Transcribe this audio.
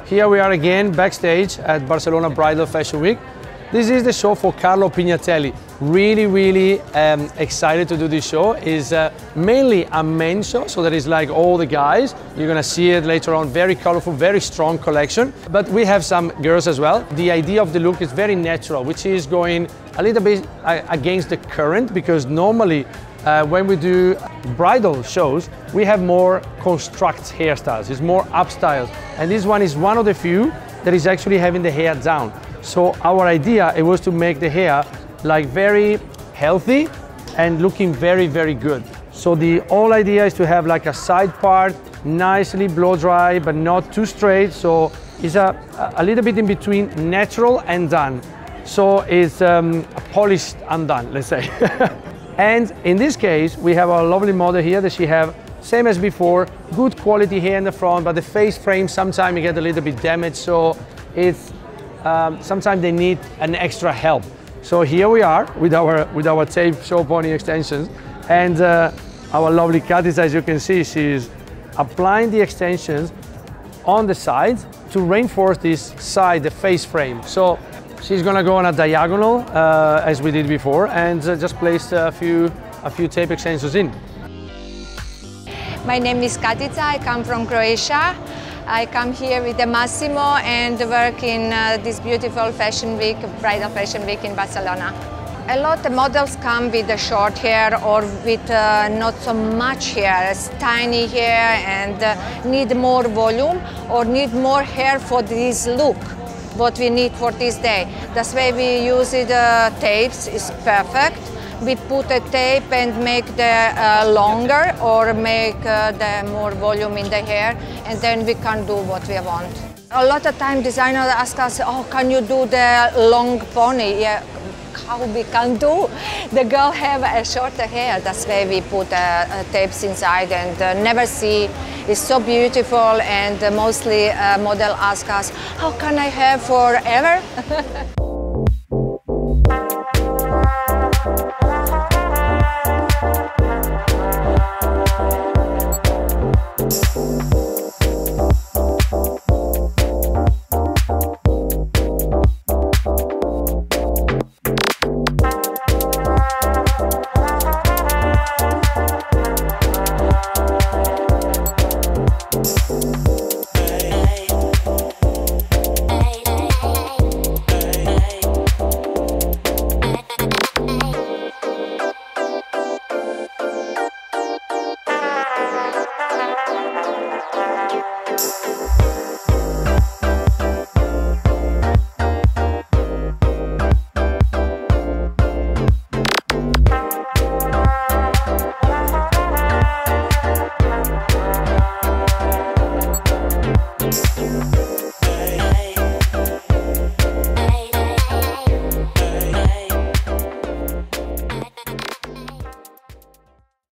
Here we are again backstage at Barcelona Bridal Fashion Week. This is the show for Carlo Pignatelli. Really excited to do this show. It's mainly a men's show, so that is like all the guys. You're gonna see it later on, very colorful, very strong collection. But we have some girls as well. The idea of the look is very natural, which is going a little bit against the current, because normally when we do bridal shows, we have more construct hairstyles, it's more up styles. And this one is one of the few that is actually having the hair down. So our idea, it was to make the hair like very healthy and looking very good. So the whole idea is to have like a side part, nicely blow dry, but not too straight. So it's a little bit in between natural and done. So it's polished and done, let's say. And in this case, we have our lovely model here that she have, same as before, good quality hair in the front, but the face frame sometimes you get a little bit damaged, so it's sometimes they need an extra help. So here we are with our tape show pony extensions, and our lovely Katica, as you can see, she's applying the extensions on the sides to reinforce this side, the face frame. So she's gonna go on a diagonal as we did before, and just place a few tape extensions in. My name is Katica, I come from Croatia. I come here with Massimo and work in this beautiful fashion week, bridal fashion week in Barcelona. A lot of models come with the short hair or with not so much hair, it's tiny hair, and need more volume or need more hair for this look, what we need for this day. That's why we use it, tapes is perfect. We put a tape and make the longer or make the more volume in the hair, and then we can do what we want. A lot of time designers ask us, oh, can you do the long pony? Yeah, how we can do? The girl have a shorter hair, that's why we put tapes inside and never see. It's so beautiful, and mostly model ask us, how can I have forever?